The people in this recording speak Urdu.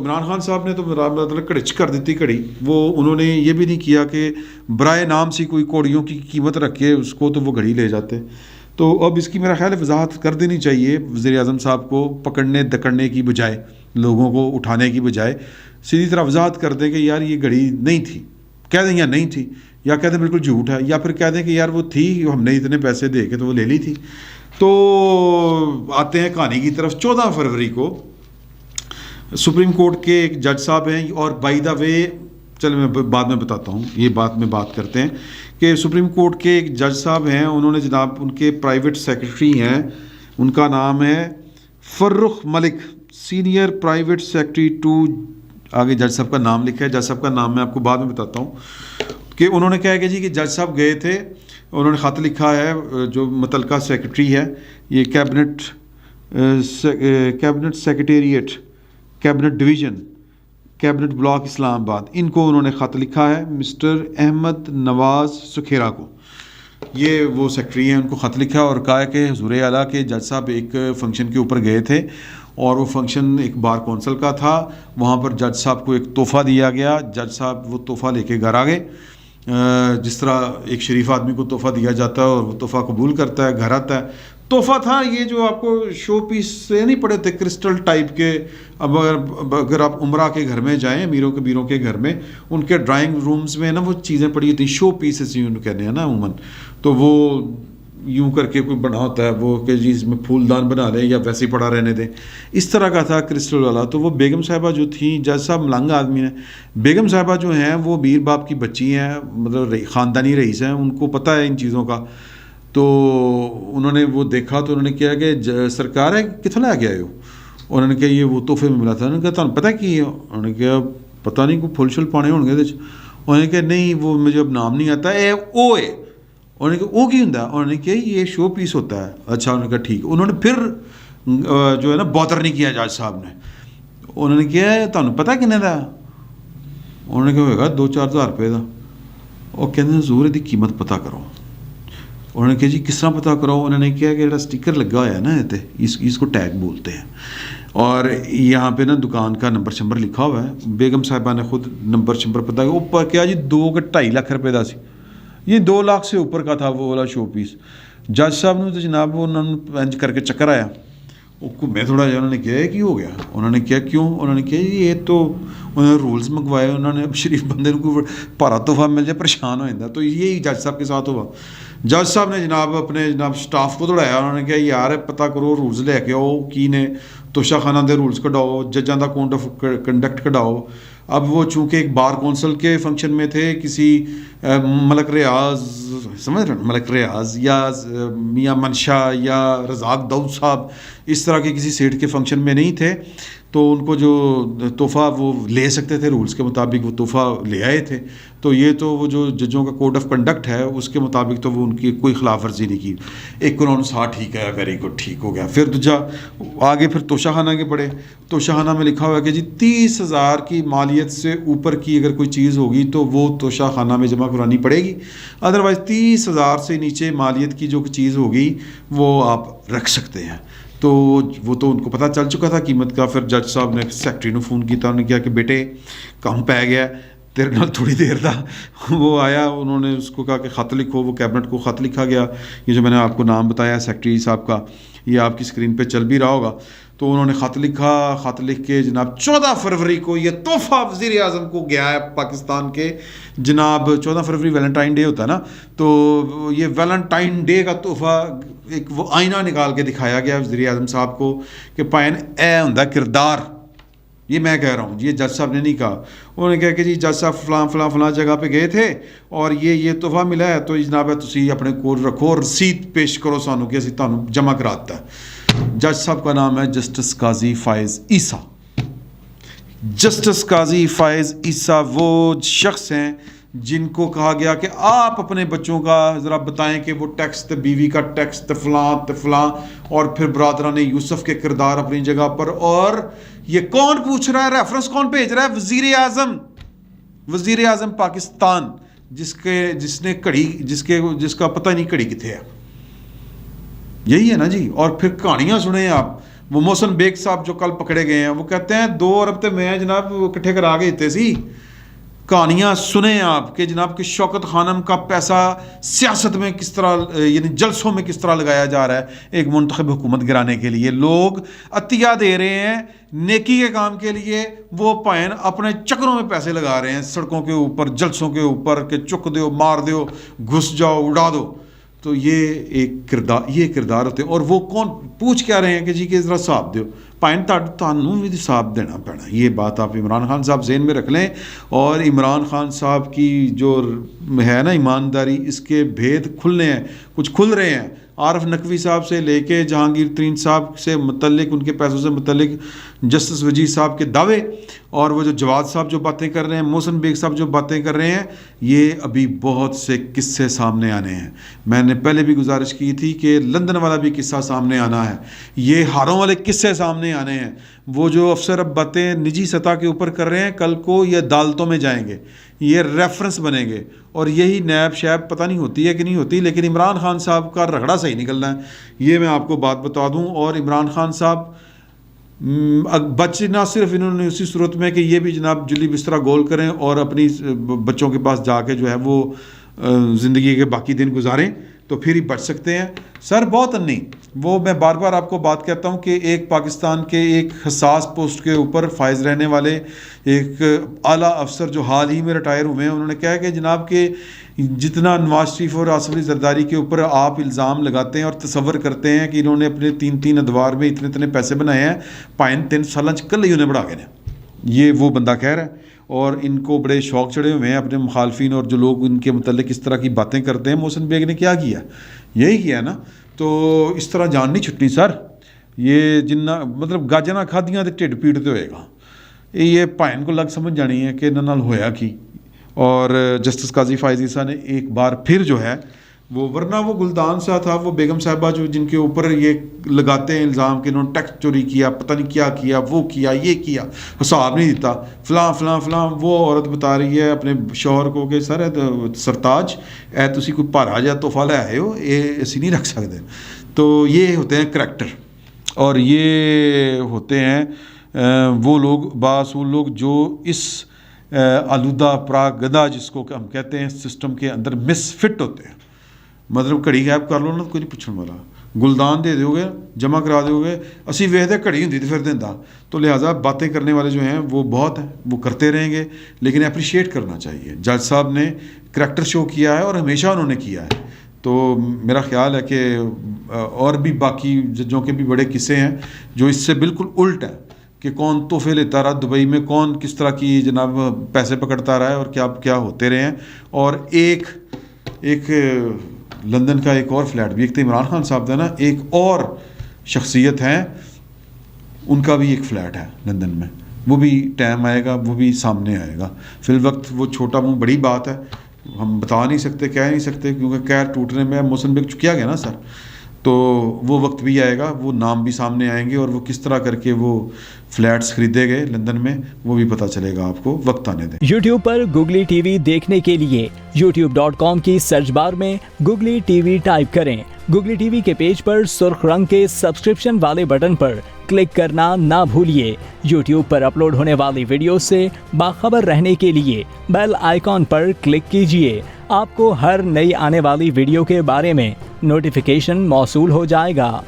عمران خان صاحب نے تو مطلب کڑچ کر دیتی گھڑی، وہ انہوں نے یہ بھی نہیں کیا کہ برائے نام سی کوئی کوڑیوں کی قیمت رکھ کے اس کو تو وہ گھڑی لے جاتے. تو اب اس کی میرا خیال ہے وضاحت کر دینی چاہیے وزیر اعظم صاحب کو، پکڑنے دکڑنے کی بجائے، لوگوں کو اٹھانے کی بجائے سیدھی طرح وضاحت کر دیں کہ یار یہ گھڑی نہیں تھی، کہہ دیں یا نہیں تھی، یا کہہ دیں بالکل جھوٹ ہے، یا پھر کہہ دیں کہ یار وہ تھی، ہم نے اتنے پیسے دے کے تو وہ لے لی تھی. تو آتے ہیں کہانی کی طرف. 14 فروری کو سپریم کورٹ کے ایک جج صاحب ہیں، اور بائی دا وے چلے میں بعد میں بتاتا ہوں، یہ بات میں بات کرتے ہیں کہ سپریم کورٹ کے ایک جج صاحب ہیں، انہوں نے جناب ان کے پرائیویٹ سیکرٹری ہیں، ان کا نام ہے فرخ ملک، سینئر پرائیویٹ سیکرٹری ٹو، آگے جج صاحب کا نام لکھا ہے، جج صاحب کا نام میں آپ کو بعد میں بتاتا ہوں. کہ انہوں نے کہا کہ جی کہ جج صاحب گئے تھے، انہوں نے خط لکھا ہے، جو متعلقہ سیکرٹری ہے، یہ cabinet secretariat, cabinet division, cabinet block Islamabad, ان کو انہوں نے خط لکھا ہے مسٹر احمد نواز سکھیرا کو. یہ وہ سیکرٹری ہیں، ان کو خط لکھا اور کہا کہ حضور اعلیٰ کے جج صاحب ایک فنکشن کے اوپر گئے تھے، اور وہ فنکشن ایک بار کونسل کا تھا، وہاں پر جج صاحب کو ایک تحفہ دیا گیا، جج صاحب وہ تحفہ لے کے گھر آ گئے، جس طرح ایک شریف آدمی کو تحفہ دیا جاتا ہے اور وہ تحفہ قبول کرتا ہے، گھر آتا ہے. تحفہ تھا یہ جو آپ کو شو پیس سے نہیں پڑے تھے کرسٹل ٹائپ کے. اب اگر آپ عمرہ کے گھر میں جائیں، امیروں کبیروں کے گھر میں، ان کے ڈرائنگ رومز میں نا وہ چیزیں پڑی ہوتی ہیں، شو پیسز یوں کہتے ہیں نا عموماً، تو وہ یوں کر کے کوئی بنا ہوتا ہے وہ کہ جی اس میں پھول دان بنا لیں یا ویسے ہی پڑا رہنے دیں، اس طرح کا تھا کرسٹل والا. تو وہ بیگم صاحبہ جو تھیں، جج صاحب ملنگ آدمی ہیں، بیگم صاحبہ جو ہیں وہ میر باپ کی بچی ہیں، مطلب خاندانی رئیس ہیں، ان کو پتہ ہے ان چیزوں کا. تو انہوں نے وہ دیکھا تو انہوں نے کہا کہ سرکار ہے کتوں لے کے آئے ہو؟ انہوں نے کہا یہ وہ تحفے میں ملا تھا. انہوں نے کہا تمہیں پتہ کی ہے؟ انہوں نے کہا پتہ نہیں، کوئی پھول شل پانے ہوں گے. انہوں نے کہا نہیں وہ مجھے اب نام نہیں آتا، اے او ہے. انہوں نے کہا او کی ہوں؟ انہوں نے کہا یہ شو پیس ہوتا ہے. اچھا. انہوں نے کہا ٹھیک. انہوں نے پھر جو ہے نا بادر نہیں کیا جج صاحب نے. انہوں نے کہا تمہیں پتہ کنے دا؟ انہوں نے کہا ہوئے گا 2-4 ہزار روپے کا. وہ کہتے حضور دی قیمت پتہ کرو. انہوں نے کہا جی کس طرح پتہ کرو؟ انہوں نے کہا کہ جڑا سٹیکر لگا ہوا ہے نا تے اس کو ٹیگ بولتے ہیں، اور یہاں پہ نا دکان کا نمبر شمبر لکھا ہوا ہے. بیگم صاحبہ نے خود نمبر شمبر پتہ کیا، اوپر کیا جی 2.5 لاکھ روپے کا سی، یہ 2 لاکھ سے اوپر کا تھا وہ والا شو پیس. جج صاحب نے تو جناب انہوں نے انج کر کے چکر آیا، وہ میں تھوڑا جہا، انہوں نے کہا کہ ہو گیا. انہوں نے کہا کیوں؟ انہوں نے کہا یہ تو انہوں نے رولز منگوائے، انہوں نے شریف بندے کو بھارا تحفہ مل جائے پریشان ہو جاتا. تو یہی جج صاحب کے ساتھ ہوا. جج صاحب نے اپنے سٹاف کو دوڑایا، انہوں نے کہا یار پتہ کرو، رولز لے کے آؤ کی نے، توشہ خانہ دے رولز کਢਾਓ، ججاں دا کوڈ آف کنڈکٹ کਢਾਓ. اب وہ چونکہ ایک بار کونسل کے فنکشن میں تھے، کسی ملک ریاض، سمجھ رہے ملک ریاض یا میاں منشا یا رزاق داؤد صاحب، اس طرح کے کسی سیٹ کے فنکشن میں نہیں تھے، تو ان کو جو تحفہ وہ لے سکتے تھے رولز کے مطابق، وہ تحفہ لے آئے تھے. تو یہ تو وہ جو ججوں کا کوڈ آف کنڈکٹ ہے اس کے مطابق تو وہ ان کی کوئی خلاف ورزی نہیں کی. ایک انہوں نے کہا ٹھیک ہے، ویری گڈ، ٹھیک ہو گیا. پھر دوجا آگے پھر توشہ خانہ کے پڑے. توشہ خانہ میں لکھا ہوا ہے کہ جی 30,000 کی مالیت سے اوپر کی اگر کوئی چیز ہوگی تو وہ توشہ خانہ میں جمع کرانی پڑے گی، ادروائز 30,000 سے نیچے مالیت کی جو چیز ہوگی وہ آپ رکھ سکتے ہیں. تو وہ تو ان کو پتہ چل چکا تھا قیمت کا. پھر جج صاحب نے سیکرٹری نے فون کیا، انہوں نے کہا کہ بیٹے کم پی گیا تیرے نال تھوڑی دیر تھا. وہ آیا، انہوں نے اس کو کہا کہ خط لکھو. وہ کیبنٹ کو خط لکھا گیا، یہ جو میں نے آپ کو نام بتایا سیکرٹری صاحب کا، یہ آپ کی اسکرین پہ چل بھی رہا ہوگا. تو انہوں نے خط لکھا. خط لکھ کے جناب 14 فروری کو یہ تحفہ وزیر اعظم کو گیا ہے پاکستان کے. جناب 14 فروری ویلنٹائن ڈے ہوتا ہے نا، تو یہ ویلنٹائن ڈے کا تحفہ ایک وہ آئینہ نکال کے دکھایا گیا وزیر اعظم صاحب کو کہ پائن اے ہوندا کردار. یہ میں کہہ رہا ہوں، یہ جج صاحب نے نہیں کہا. انہوں نے کہا کہ جی جج صاحب فلاں فلاں فلاں جگہ پہ گئے تھے اور یہ تحفہ ملا ہے، تو جناب تسی اپنے کول رکھو اور رسید پیش کرو سانو کہ اسی تانوں جمع کراتا ہے. جج صاحب کا نام ہے جسٹس قاضی فائز عیسیٰ. جسٹس قاضی فائز عیسیٰ وہ شخص ہیں جن کو کہا گیا کہ آپ اپنے بچوں کا ذرا بتائیں کہ وہ ٹیکس تے بیوی کا ٹیکس تے فلاں، اور پھر برادران یوسف کے کردار اپنی جگہ پر. اور یہ کون پوچھ رہا ہے، ریفرنس کون بھیج رہا ہے؟ وزیر اعظم پاکستان، جس نے گھڑی، جس کا پتہ نہیں گھڑی کتنے ہے. یہی ہے نا جی. اور پھر کہانیاں سنیں آپ، وہ محسن بیگ صاحب جو کل پکڑے گئے ہیں وہ کہتے ہیں 2 ارب تو میں جناب اکٹھے کرا کے دیتے سی. کہانیاں سنیں آپ کہ جناب کہ شوکت خانم کا پیسہ سیاست میں کس طرح یعنی جلسوں میں کس طرح لگایا جا رہا ہے ایک منتخب حکومت گرانے کے لیے. لوگ عطیہ دے رہے ہیں نیکی کے کام کے لیے, وہ پائن اپنے چکروں میں پیسے لگا رہے ہیں سڑکوں کے اوپر, جلسوں کے اوپر کہ چک دیو, مار دیو, گھس جاؤ, اڑا دو. تو یہ ایک کردار ہوتے ہیں. اور وہ کون پوچھ کیا رہے ہیں کہ جی کہ ذرا صاحب دیو پائن تانوں بھی صاحب دینا پڑنا. یہ بات آپ عمران خان صاحب ذہن میں رکھ لیں. اور عمران خان صاحب کی جو ہے نا ایمانداری, اس کے بھید کھلنے ہیں, کچھ کھل رہے ہیں. عارف نقوی صاحب سے لے کے جہانگیر ترین صاحب سے متعلق, ان کے پیسوں سے متعلق جسٹس وجید صاحب کے دعوے, اور وہ جو جواد صاحب جو باتیں کر رہے ہیں, محسن بیگ صاحب جو باتیں کر رہے ہیں, یہ ابھی بہت سے قصے سامنے آنے ہیں. میں نے پہلے بھی گزارش کی تھی کہ لندن والا بھی قصہ سامنے آنا ہے, یہ ہاروں والے قصے سامنے آنے ہیں. وہ جو افسر اب باتیں نجی سطح کے اوپر کر رہے ہیں, کل کو یہ عدالتوں میں جائیں گے, یہ ریفرنس بنیں گے, اور یہی نیب شیب پتہ نہیں ہوتی ہے کہ نہیں ہوتی, لیکن عمران خان صاحب کا رگڑا صحیح نکلنا ہے. یہ میں آپ کو بات بتا دوں. اور عمران خان صاحب بچے نہ صرف انہوں نے اسی صورت میں کہ یہ بھی جناب جلی بسترا گول کریں اور اپنی بچوں کے پاس جا کے جو ہے وہ زندگی کے باقی دن گزاریں تو پھر ہی بچ سکتے ہیں. سر بہت نہیں, وہ میں بار بار آپ کو بات کہتا ہوں کہ ایک پاکستان کے ایک حساس پوسٹ کے اوپر فائز رہنے والے ایک اعلیٰ افسر جو حال ہی میں ریٹائر ہوئے ہیں, انہوں نے کہا کہ جناب کہ جتنا نواز شریف اور آصف علی زرداری کے اوپر آپ الزام لگاتے ہیں اور تصور کرتے ہیں کہ انہوں نے اپنے 3 ادوار میں اتنے پیسے بنائے ہیں, پائن 3 سالوں کل ہی انہیں بڑھا گئے ہیں. یہ وہ بندہ کہہ رہا ہے. اور ان کو بڑے شوق چڑھے ہوئے ہیں اپنے مخالفین, اور جو لوگ ان کے متعلق اس طرح کی باتیں کرتے ہیں. محسن بیگ نے کیا کیا, یہی کیا نا. تو اس طرح جان نہیں چھٹنی سر. یہ جنہ مطلب گاجاں نہ کھادیاں تے ٹھڈ پیڑ تے ہوئے گا. یہ پائن کو لگ سمجھ جانی ہے کہ انہاں نال ہویا کی. اور جسٹس قاضی فائز عیسیٰ نے ایک بار پھر جو ہے وہ, ورنہ وہ گلدان سا تھا, وہ بیگم صاحبہ جو جن کے اوپر یہ لگاتے ہیں الزام کہ انہوں نے ٹیکس چوری کیا, پتہ نہیں کیا کیا, وہ کیا, یہ کیا, حساب نہیں دیتا, فلاں فلاں فلاں. وہ عورت بتا رہی ہے اپنے شوہر کو کہ سر سرتاج اے تسی کوئی بھارا جا تحفہ لے آئے ہو, یہ اسی نہیں رکھ سکتے. تو یہ ہوتے ہیں کریکٹر, اور یہ ہوتے ہیں وہ لوگ باصول لوگ جو اس آلودہ پراگ گدھا جس کو ہم کہتے ہیں سسٹم کے اندر مس فٹ ہوتے ہیں. مطلب گھڑی غائب کر لو نا, کوئی نہیں پوچھنے والا. گلدان دے دو گے, جمع کرا دو گے, اسی ویختے گھڑی ہوں تو پھر دینا. تو لہٰذا باتیں کرنے والے جو ہیں وہ بہت ہیں, وہ کرتے رہیں گے, لیکن اپریشیٹ کرنا چاہیے. جج صاحب نے کریکٹر شو کیا ہے اور ہمیشہ انہوں نے کیا ہے. تو میرا خیال ہے کہ اور بھی باقی ججوں کے بھی بڑے قصے ہیں جو اس سے بالکل الٹ ہے کہ کون تحفے لیتا رہا دبئی میں, کون کس طرح کی جناب پیسے پکڑتا رہا ہے, اور کیا کیا ہوتے رہے ہیں. اور ایک لندن کا ایک اور فلیٹ بھی, ایک تو عمران خان صاحب تھا نا, ایک اور شخصیت ہیں ان کا بھی ایک فلیٹ ہے لندن میں, وہ بھی ٹائم آئے گا, وہ بھی سامنے آئے گا. فی الوقت وہ چھوٹا منہ بڑی بات ہے, ہم بتا نہیں سکتے, کہہ نہیں سکتے, کیونکہ قید ٹوٹنے میں محسن بیگ چکیا گیا نا سر. تو وہ وقت بھی آئے گا, وہ نام بھی سامنے آئیں گے, اور وہ کس طرح کر کے وہ فلیٹس خریدے گئے لندن میں وہ بھی پتہ چلے گا آپ کو, وقت آنے دیں. یوٹیوب پر گوگلی ٹی وی دیکھنے کے لیے youtube.com کی سرچ بار میں گوگلی ٹی وی ٹائپ کریں. گوگلی ٹی وی کے پیج پر سرخ رنگ کے سبسکرپشن والے بٹن پر کلک کرنا نہ بھولیے. یوٹیوب پر اپلوڈ ہونے والی ویڈیو سے باخبر رہنے کے لیے بیل آئیکن پر کلک کیجیے. آپ کو ہر نئی آنے والی ویڈیو کے بارے میں نوٹیفیکیشن موصول ہو جائے گا.